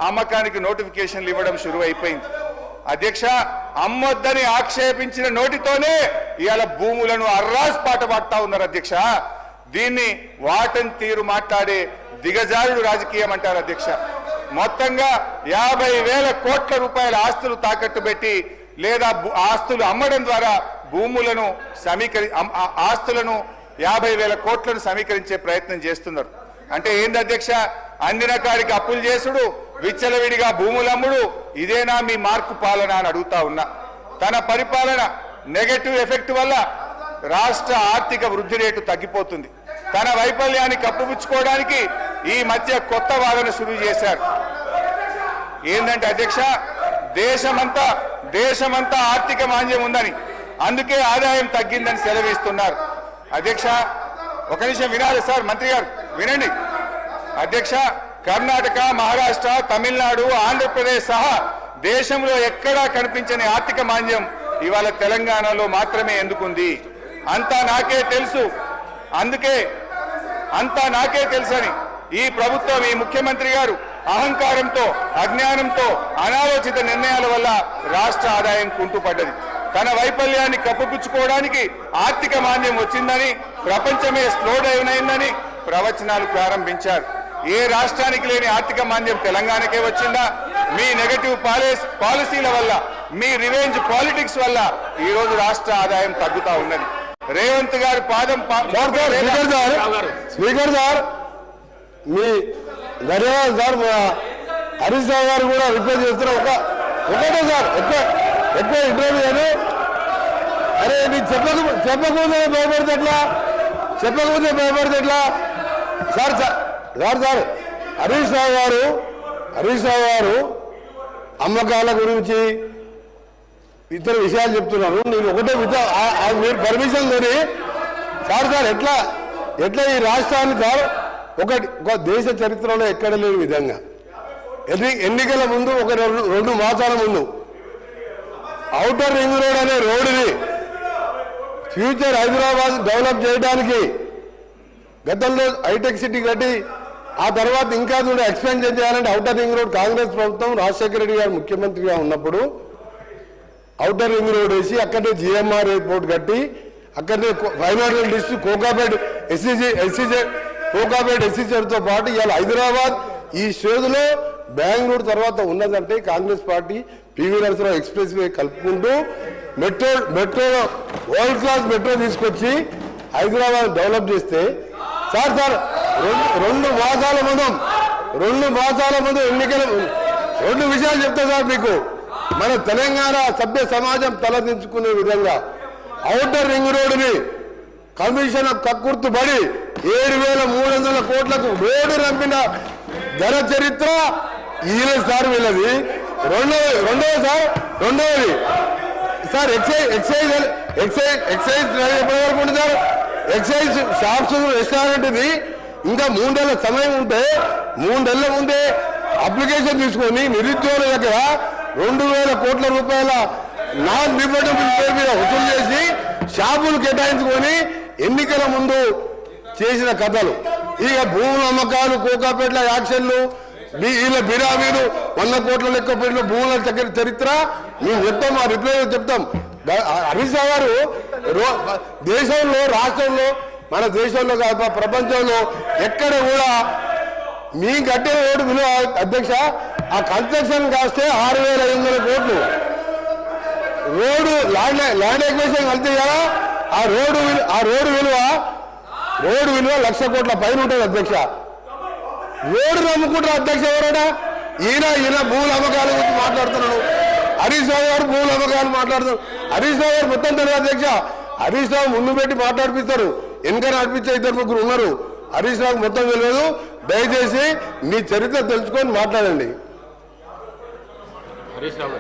అమ్మకానికి నోటిఫికేషన్లు ఇవ్వడం షురు అయిపోయింది. అధ్యక్ష, అమ్మొద్దని ఆక్షేపించిన నోటితోనే ఇవాళ భూములను అర్రాస్ పాట పాడుతా ఉన్నారు అధ్యక్ష. దీన్ని వాటన్ తీరు మాట్లాడే దిగజారుడు రాజకీయం అంటారు అధ్యక్ష. మొత్తంగా 50,000 కోట్ల రూపాయల ఆస్తులు తాకట్టు పెట్టి లేదా ఆస్తులు అమ్మడం ద్వారా భూములను ఆస్తులను 50,000 కోట్లను సమీకరించే ప్రయత్నం చేస్తున్నారు. అంటే ఏంది అధ్యక్ష? అందిన కాడికి అప్పులు చేసుడు, విచ్చలవిడిగా భూములమ్ముడు, ఇదేనా మీ మార్కు పాలన అని అడుగుతా ఉన్నా. తన పరిపాలన నెగటివ్ ఎఫెక్ట్ వల్ల రాష్ట్ర ఆర్థిక వృద్ధి రేటు తగ్గిపోతుంది. తన వైఫల్యాన్ని కప్పుపుచ్చుకోవడానికి ఈ మధ్య కొత్త వాదన శురు చేశారు. ఏంటంటే అధ్యక్ష, దేశమంతా ఆర్థిక మాంద్యం ఉందని, అందుకే ఆదాయం తగ్గిందని సెలవిస్తున్నారు. అధ్యక్ష, ఒక నిమిషం వినాలి సార్, మంత్రి గారు వినండి. అధ్యక్ష, కర్ణాటక, మహారాష్ట్ర, తమిళనాడు, ఆంధ్రప్రదేశ్ సహా దేశంలో ఎక్కడా కనిపించని ఆర్థిక మాంద్యం ఇవాళ తెలంగాణలో మాత్రమే ఎందుకుంది? అంతా నాకే తెలుసు, అందుకే అంతా నాకే తెలుసని ఈ ప్రభుత్వం, ఈ ముఖ్యమంత్రి గారు అహంకారంతో, అజ్ఞానంతో, అనాలోచిత నిర్ణయాల వల్ల రాష్ట్ర ఆదాయం కుంటుపడ్డది. తన వైఫల్యాన్ని కప్పుపుచ్చుకోవడానికి ఆర్థిక మాంద్యం వచ్చిందని, ప్రపంచమే స్లో డౌన్ అయిందని ప్రవచనాలు ప్రారంభించారు. ఏ రాష్ట్రానికి లేని ఆర్థిక మాంద్యం తెలంగాణకే వచ్చిందా? మీ నెగటివ్ పాలసీల వల్ల, మీ రివెంజ్ పాలిటిక్స్ వల్ల ఈ రోజు రాష్ట్ర ఆదాయం తగ్గుతా ఉన్నది. రేవంత్ గారు పాదం స్పీకర్ సార్, మీ ధన్యవాదాలు సార్. హరీష్ రావు గారు కూడా రిక్వెస్ట్ చేస్తున్నారు. ఒకటే సార్, ఎక్కువ ఇంటర్వ్యూ అని. అరే నీకు చెప్పకపోతే భయపడితే ఎట్లా? సార్ హరీష్ రావు గారు అమ్మకాల గురించి ఇతర విషయాలు చెప్తున్నారు. నేను ఒకటే మీరు పర్మిషన్ కొని సార్ ఎట్లా ఈ రాష్ట్రాన్ని సార్ ఒక దేశ చరిత్రలో ఎక్కడ లేని విధంగా ఎన్నికల ముందు ఒక 2 మాసాల ముందు ఔటర్ రింగ్ రోడ్ అనే రోడ్డుని ఫ్యూచర్ హైదరాబాద్ డెవలప్ చేయడానికి గతంలో హైటెక్ సిటీ కట్టి ఆ తర్వాత ఇంకా కూడా ఎక్స్పెన్షన్ చేయాలంటే ఔటర్ రింగ్ రోడ్ కాంగ్రెస్ ప్రభుత్వం రాజశేఖర రెడ్డి గారు ముఖ్యమంత్రిగా ఉన్నప్పుడు ఔటర్ రింగ్ రోడ్ వేసి అక్కడే జిఎంఆర్ ఎయిర్పోర్ట్ కట్టి అక్కడనే ఫైనాన్షియల్ డిస్ట్రిక్ట్ కోకాపేట్ ఎస్సీజెడ్తో పాటు ఇవాళ హైదరాబాద్ ఈ స్టేజ్లో బెంగళూరు తర్వాత ఉన్నదంటే Congress party PV Narasimha Rao expressway కలుపుకుంటూ మెట్రో వరల్డ్ క్లాస్ మెట్రో తీసుకొచ్చి హైదరాబాద్ డెవలప్ చేస్తే సార్ 2 మాసాల ముందు ఎన్నికల 2 విషయాలు చెప్తా సార్ మీకు. మన తెలంగాణ సభ్య సమాజం తలదించుకునే విధంగా ఔటర్ రింగ్ రోడ్డుని కమిషన్ కక్కుర్తుపడి 7,300 కోట్లకు రోడ్డు రంపిన ధర చరిత్ర ఈయన సార్ వీళ్ళది. రెండవది సార్ ఎక్సైజ్ ఎప్పటివరకు ఉంటుంది సార్? ఎక్సైజ్ షాప్స్ రెస్టారెంట్ ఇది ఇంకా 3 నెలల సమయం ఉంటే 3 నెలల ముందే అప్లికేషన్ తీసుకొని నిరుద్యోగుల దగ్గర 2,000 కోట్ల రూపాయల నాన్ రిఫండబుల్ పేరు మీద వసూలు చేసి షాపులు కేటాయించుకొని ఎన్నికల ముందు చేసిన కథలు. ఇక భూముల అమ్మకాలు, కోకాపేట్ల యాక్షన్లు, వీళ్ళ బిరామీలు 100 కోట్ల లెక్క పేర్లు భూముల చరిత్ర మేము చెప్తాం, ఆ రిప్లై చెప్తాం. హరీష్ రావు గారు దేశంలో, రాష్ట్రంలో, మన దేశంలో కాదు ప్రపంచంలో ఎక్కడ కూడా మీ కట్టే ఓటు విలువ అధ్యక్ష ఆ కన్స్ట్రక్షన్ కాస్తే 6,500 కోట్లు. రోడ్డు ల్యాండ్ ఎక్విజిషన్ కలితే కదా ఆ రోడ్డు విలువ 1,00,000 కోట్ల పైన ఉంటుంది అధ్యక్ష. రోడ్డు నమ్ముకుంటారు అధ్యక్ష ఎవరైనా? ఈయన భూముల అమ్మకాల గురించి మాట్లాడుతున్నాడు. హరీష్ రావు గారు భూముల అమ్మకాలు మాట్లాడుతున్నారు. హరీష్ రావు గారు మొత్తం తెలియదు అధ్యక్ష. హరీష్ రావు ముందు పెట్టి మాట్లాడిపిస్తారు, వెనక నడిపించే 2-3 ఉన్నారు. హరీష్ రావు మొత్తం తెలియదు. దయచేసి మీ చరిత్ర తెలుసుకొని మాట్లాడండి. హరీష్ రావు